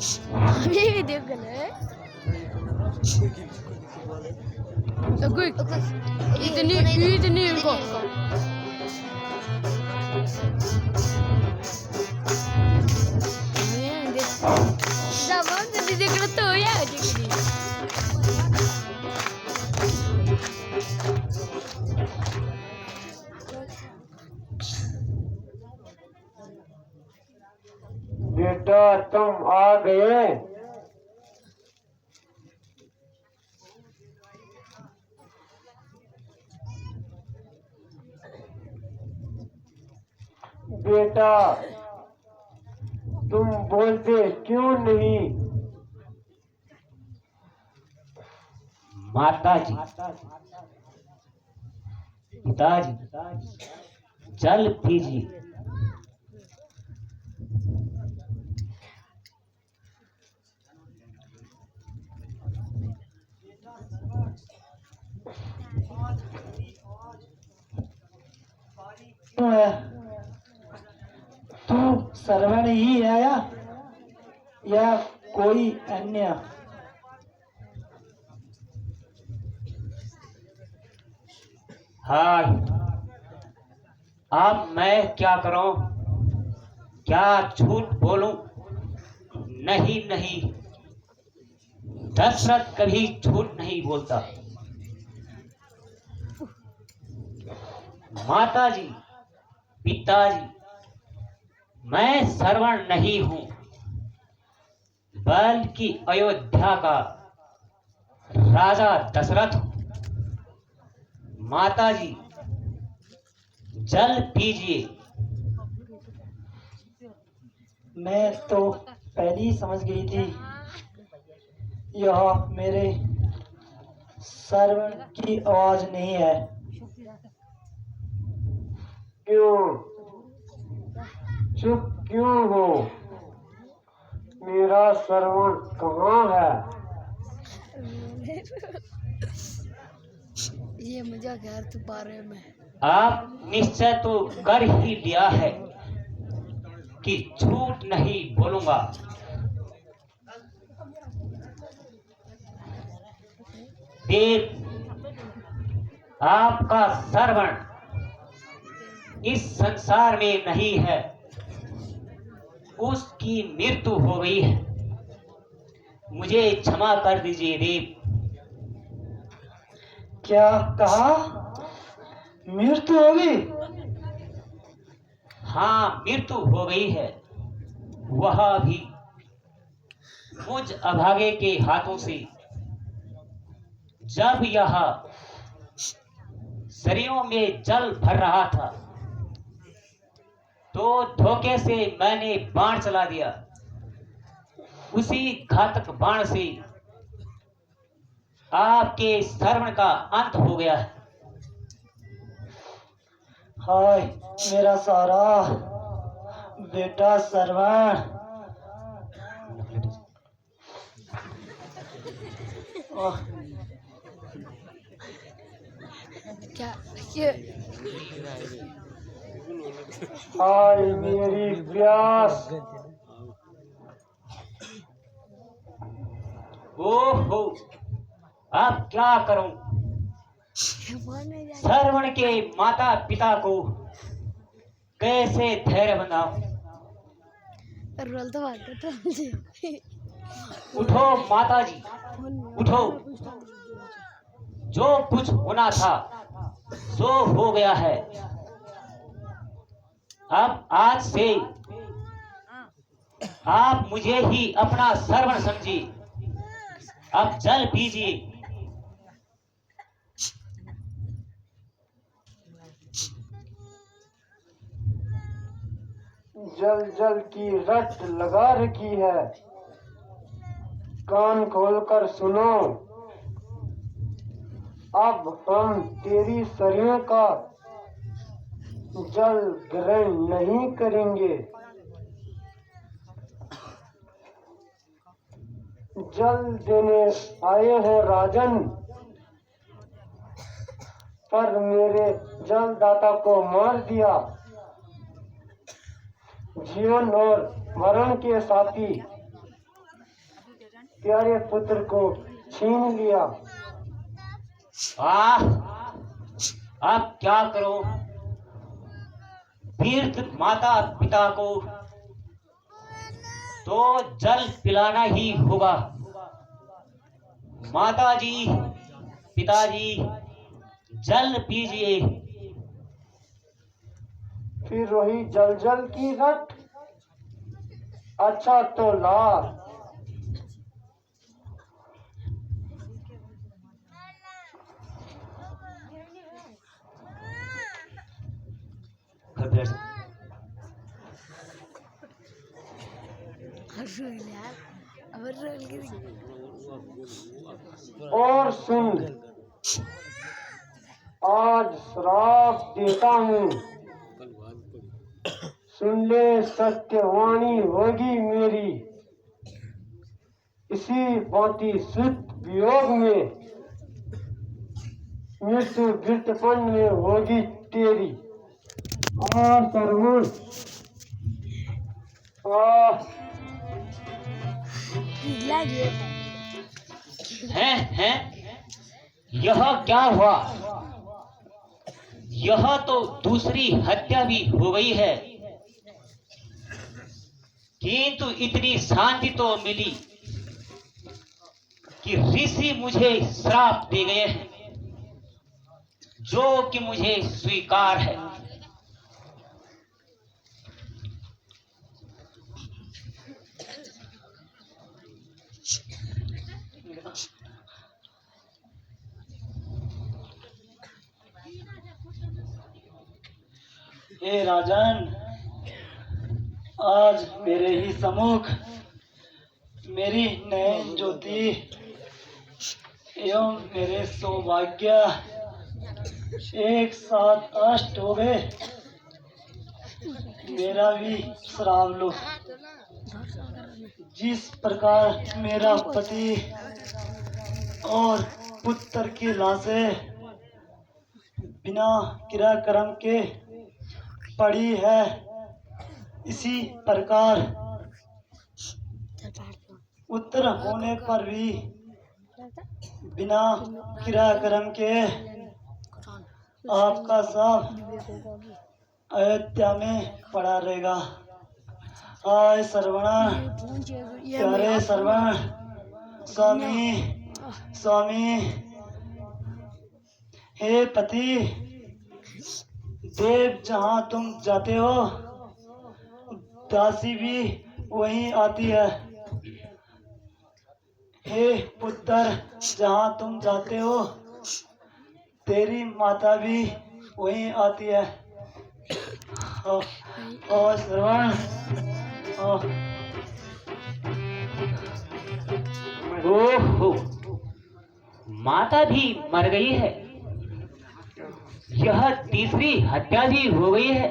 अभी देख गए इतनी इतनी इनको जब दीदी कर तो या दिखनी बेटा तुम आ गए। बेटा तुम बोलते क्यों नहीं? माताजी, पिताजी, जल पीजिए। तू श्रवण ही आया या कोई अन्य? हाँ, अब मैं क्या करूं? क्या झूठ बोलूं? नहीं नहीं, दशरथ कभी झूठ नहीं बोलता। माताजी, पिताजी, मैं श्रवण नहीं हूं, बल्कि अयोध्या का राजा दशरथ हूं। माताजी, जल पीजिए। मैं तो पहले ही समझ गई थी यह मेरे श्रवण की आवाज नहीं है। क्यों चुप क्यों हो? मेरा श्रवण कहाँ है? ये मजाक यार तू बारे में आप निश्चय तो कर ही लिया है कि झूठ नहीं बोलूंगा। देव, आपका श्रवण इस संसार में नहीं है, उसकी मृत्यु हो गई है। मुझे क्षमा कर दीजिए देव। क्या कहा? मृत्यु होगी? हाँ, मृत्यु हो गई है, वह भी मुझ अभागे के हाथों से। जब यह शरीरों में जल भर रहा था तो धोखे से मैंने बाण चला दिया। उसी घातक बाण से आपके श्रवण का अंत हो गया है। हाय मेरा सारा बेटा श्रवण। क्या ये हाय मेरी प्यास। ओहो, अब क्या करूं? श्रवण के माता पिता को कैसे धैर्य बनाऊं? रोल तो बात तो उठो माताजी, उठो। जो कुछ होना था सो हो गया है। अब आज से आप मुझे ही अपना श्रवण समझिए। अब जल पीजिए। जल जल की रट लगा रखी है, कान खोलकर सुनो। अब हम तेरी सरियों का जल ग्रहण नहीं करेंगे। जल देने आए हो राजन, पर मेरे जलदाता को मार दिया। जीवन और मरण के साथी प्यारे पुत्र को छीन लिया। आह, अब क्या करो? तीर्थ माता पिता को तो जल पिलाना ही होगा। माता जी, पिताजी, जल पीजिए। फिर वही जल जल की रट। अच्छा तो ला। रोल यार, अब रोल गिरी। और सुन, आज श्राप देता हूँ। सुन ले, सत्यवाणी होगी मेरी। इसी भांति शुद्ध वियोग में मृत्यु वृत्तपन में होगी तेरी। सरवण लगे हैं? यह क्या हुआ? यह तो दूसरी हत्या भी हो गई है, किंतु इतनी शांति तो मिली कि ऋषि मुझे श्राप दे गए हैं, जो कि मुझे स्वीकार है। हे राजन, आज मेरे ही सम्मुख मेरी नयन ज्योति एवं मेरे सौभाग्य एक साथ अष्ट हो गए। मेरा भी श्राप लो। जिस प्रकार मेरा पति और पुत्र की लाशें बिना क्रियाक्रम के पड़ी है, इसी प्रकार उत्तर होने पर भी बिना क्रियाक्रम के आपका सब अयोध्या में पड़ा रहेगा। आय श्रवण, प्यारे श्रवण, स्वामी स्वामी, हे पति देव, जहाँ तुम जाते हो दासी भी वहीं आती है। हे पुत्र, जहाँ तुम जाते हो तेरी माता भी वहीं आती है। ओ श्रवण, ओहो, माता भी मर गई है। यह तीसरी हत्या भी हो गई है।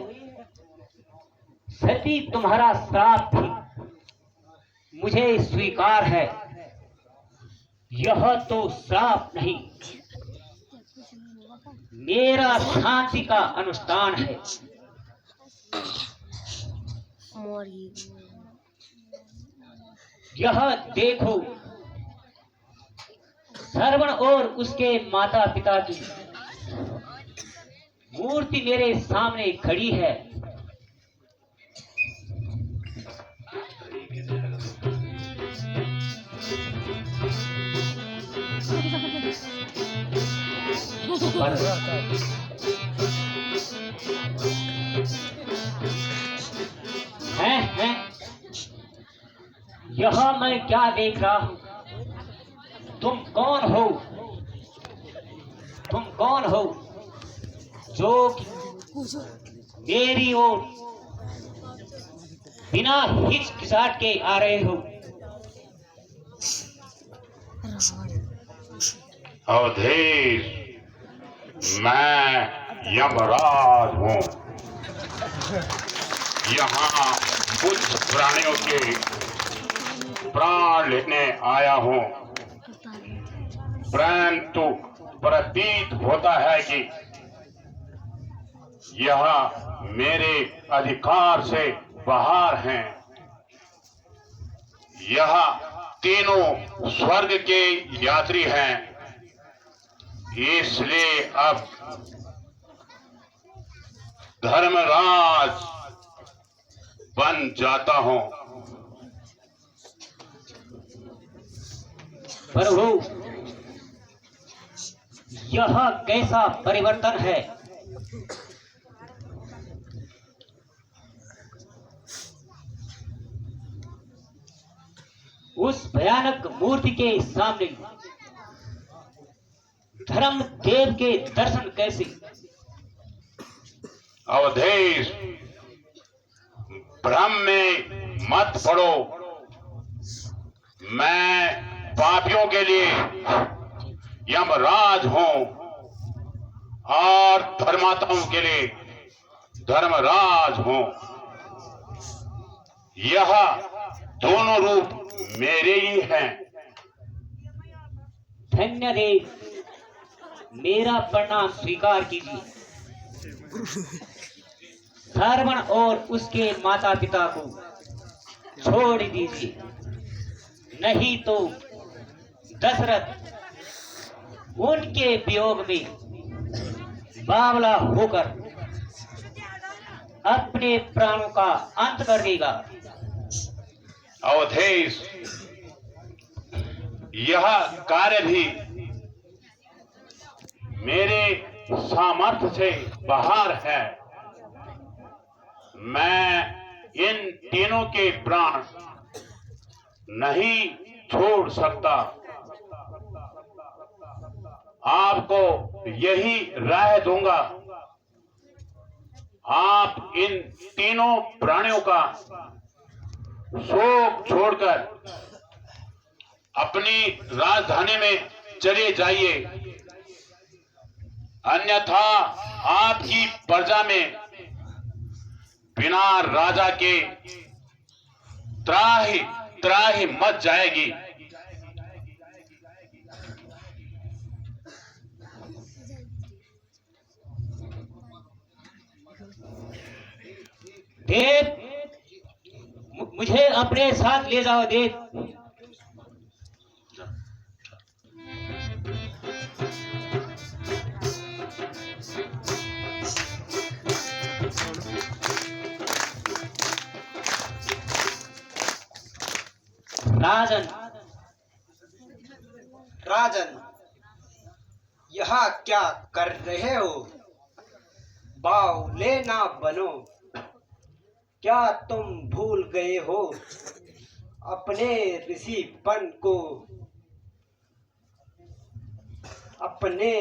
सती, तुम्हारा श्राप थी, मुझे स्वीकार है। यह तो श्राप नहीं, मेरा शांति का अनुष्ठान है। यह देखो, श्रवण और उसके माता पिता की मूर्ति मेरे सामने खड़ी है। हैं? यह मैं क्या देख रहा हूं? तुम कौन हो? तुम कौन हो जो मेरी ओर बिना हिचकिचाहट के आ रहे हो? अवधेश, मैं यमराज हूँ। यहाँ कुछ प्राणियों के प्राण लेने आया हूँ, परंतु प्रतीत होता है कि यह मेरे अधिकार से बाहर हैं। यह तीनों स्वर्ग के यात्री हैं, इसलिए अब धर्मराज बन जाता हूं। प्रभु, यह कैसा परिवर्तन है? उस भयानक मूर्ति के सामने धर्म देव के दर्शन कैसे? अवधेश, भ्रम में मत पड़ो। मैं पापियों के लिए यमराज हूं और धर्मात्माओं के लिए धर्मराज हूं। यह दोनों रूप मेरे ही हैं। धन्य देव, मेरा प्रणाम स्वीकार कीजिए। श्रवण और उसके माता पिता को छोड़ दीजिए, नहीं तो दशरथ उनके वियोग में बावला होकर अपने प्राणों का अंत कर देगा। अवधेश, यह कार्य भी मेरे सामर्थ्य से बाहर है। मैं इन तीनों के प्राण नहीं छोड़ सकता। आपको यही राय दूंगा, आप इन तीनों प्राणियों का शोक छोड़कर अपनी राजधानी में चले जाइए, अन्यथा आपकी प्रजा में बिना राजा के त्राही त्राही मच जाएगी। देव, मुझे अपने साथ ले जाओ देव। राजन, राजन, यहाँ क्या कर रहे हो? बावले ना बनो। क्या तुम भूल गए हो अपने ऋषिपन को, अपने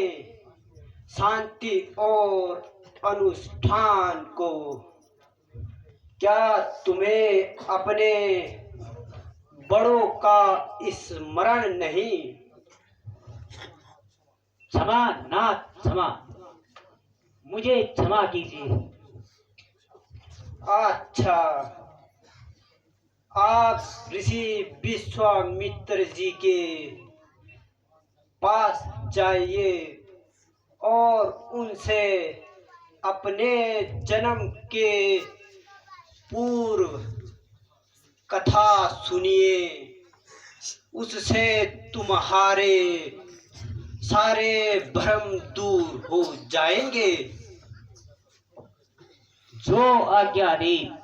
शांति और अनुष्ठान को? क्या तुम्हें अपने बड़ों का स्मरण नहीं? क्षमा नाथ, क्षमा, मुझे क्षमा कीजिए। अच्छा, आप ऋषि विश्वामित्र जी के पास जाइए और उनसे अपने जन्म के पूर्व कथा सुनिए। उससे तुम्हारे सारे भ्रम दूर हो जाएंगे। जो आज्ञा देव।